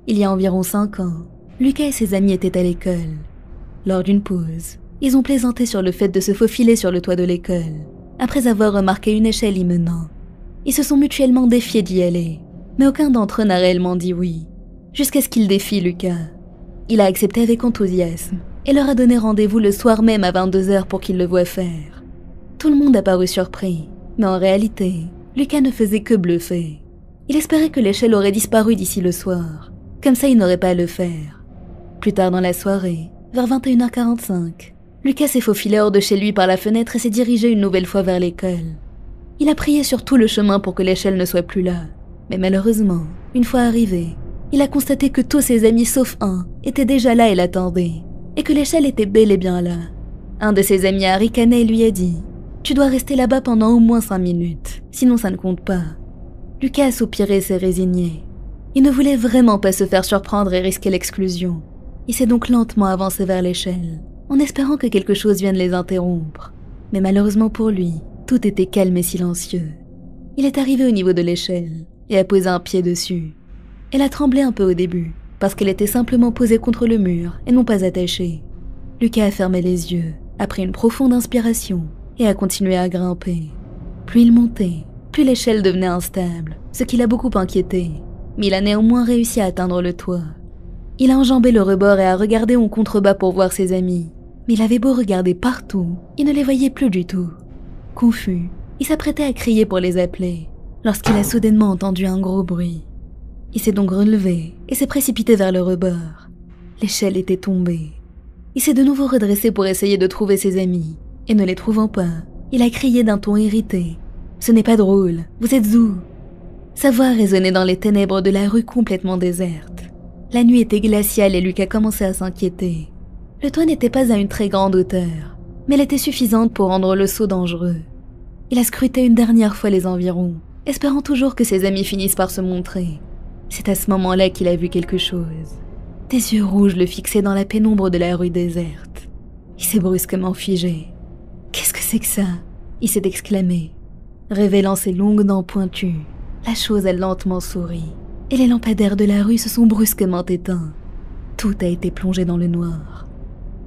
Il y a environ 5 ans, Lucas et ses amis étaient à l'école. Lors d'une pause, ils ont plaisanté sur le fait de se faufiler sur le toit de l'école, après avoir remarqué une échelle y menant. Ils se sont mutuellement défiés d'y aller, mais aucun d'entre eux n'a réellement dit oui, jusqu'à ce qu'il défie Lucas. Il a accepté avec enthousiasme, et leur a donné rendez-vous le soir même à 22h pour qu'il le voie faire. Tout le monde a paru surpris, mais en réalité, Lucas ne faisait que bluffer. Il espérait que l'échelle aurait disparu d'ici le soir, comme ça il n'aurait pas à le faire. Plus tard dans la soirée, vers 21h45, Lucas s'est faufilé hors de chez lui par la fenêtre et s'est dirigé une nouvelle fois vers l'école. Il a prié sur tout le chemin pour que l'échelle ne soit plus là, mais malheureusement, une fois arrivé, il a constaté que tous ses amis sauf un étaient déjà là et l'attendaient, et que l'échelle était bel et bien là. Un de ses amis a ricané et lui a dit « Tu dois rester là-bas pendant au moins 5 minutes, sinon ça ne compte pas. » Lucas a soupiré et s'est résigné. Il ne voulait vraiment pas se faire surprendre et risquer l'exclusion. Il s'est donc lentement avancé vers l'échelle, en espérant que quelque chose vienne les interrompre. Mais malheureusement pour lui, tout était calme et silencieux. Il est arrivé au niveau de l'échelle et a posé un pied dessus. Elle a tremblé un peu au début, parce qu'elle était simplement posée contre le mur et non pas attachée. Lucas a fermé les yeux, a pris une profonde inspiration et a continué à grimper. Plus il montait, plus l'échelle devenait instable, ce qui l'a beaucoup inquiété, mais il a néanmoins réussi à atteindre le toit. Il a enjambé le rebord et a regardé en contrebas pour voir ses amis, mais il avait beau regarder partout, il ne les voyait plus du tout. Confus, il s'apprêtait à crier pour les appeler, lorsqu'il a soudainement entendu un gros bruit. Il s'est donc relevé et s'est précipité vers le rebord. L'échelle était tombée. Il s'est de nouveau redressé pour essayer de trouver ses amis, et ne les trouvant pas, il a crié d'un ton irrité. « Ce n'est pas drôle, vous êtes où ?» Sa voix résonnait dans les ténèbres de la rue complètement déserte. La nuit était glaciale et Lucas commençait à s'inquiéter. Le toit n'était pas à une très grande hauteur, mais elle était suffisante pour rendre le saut dangereux. Il a scruté une dernière fois les environs, espérant toujours que ses amis finissent par se montrer. C'est à ce moment-là qu'il a vu quelque chose. Des yeux rouges le fixaient dans la pénombre de la rue déserte. Il s'est brusquement figé. « Qu'est-ce que c'est que ça ?» il s'est exclamé. Révélant ses longues dents pointues, la chose a lentement souri, et les lampadaires de la rue se sont brusquement éteints. Tout a été plongé dans le noir.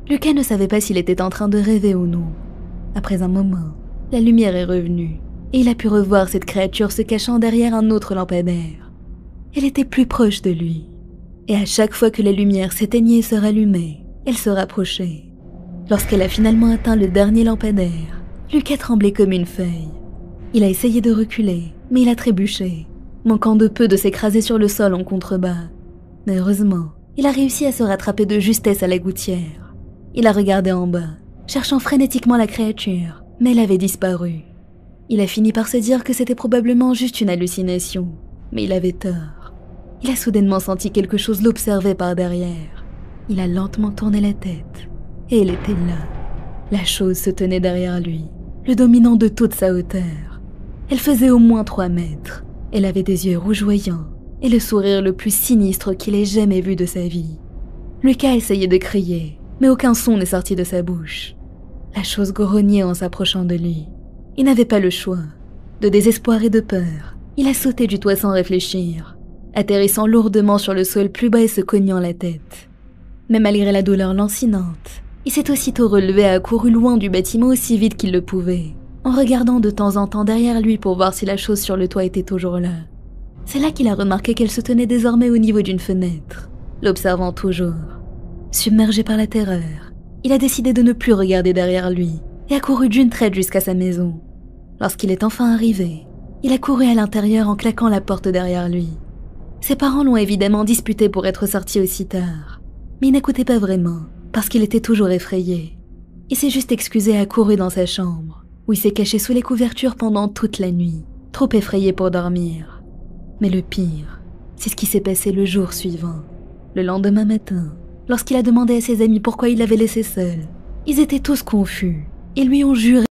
Lucas ne savait pas s'il était en train de rêver ou non. Après un moment, la lumière est revenue, et il a pu revoir cette créature se cachant derrière un autre lampadaire. Elle était plus proche de lui, et à chaque fois que la lumière s'éteignait et se rallumait, elle se rapprochait. Lorsqu'elle a finalement atteint le dernier lampadaire, Lucas tremblait comme une feuille. Il a essayé de reculer, mais il a trébuché, manquant de peu de s'écraser sur le sol en contrebas. Mais heureusement, il a réussi à se rattraper de justesse à la gouttière. Il a regardé en bas, cherchant frénétiquement la créature, mais elle avait disparu. Il a fini par se dire que c'était probablement juste une hallucination, mais il avait tort. Il a soudainement senti quelque chose l'observer par derrière. Il a lentement tourné la tête, et elle était là. La chose se tenait derrière lui, le dominant de toute sa hauteur. Elle faisait au moins 3 mètres. Elle avait des yeux rougeoyants et le sourire le plus sinistre qu'il ait jamais vu de sa vie. Lucas essayait de crier, mais aucun son n'est sorti de sa bouche. La chose grognait en s'approchant de lui. Il n'avait pas le choix. De désespoir et de peur, il a sauté du toit sans réfléchir, atterrissant lourdement sur le sol plus bas et se cognant la tête. Mais malgré la douleur lancinante, il s'est aussitôt relevé et a couru loin du bâtiment aussi vite qu'il le pouvait, en regardant de temps en temps derrière lui pour voir si la chose sur le toit était toujours là. C'est là qu'il a remarqué qu'elle se tenait désormais au niveau d'une fenêtre, l'observant toujours. Submergé par la terreur, il a décidé de ne plus regarder derrière lui et a couru d'une traite jusqu'à sa maison. Lorsqu'il est enfin arrivé, il a couru à l'intérieur en claquant la porte derrière lui. Ses parents l'ont évidemment disputé pour être sorti aussi tard, mais il n'écoutait pas vraiment, parce qu'il était toujours effrayé. Il s'est juste excusé et a couru dans sa chambre, où il s'est caché sous les couvertures pendant toute la nuit, trop effrayé pour dormir. Mais le pire, c'est ce qui s'est passé le jour suivant. Le lendemain matin, lorsqu'il a demandé à ses amis pourquoi il l'avait laissé seul, ils étaient tous confus et lui ont juré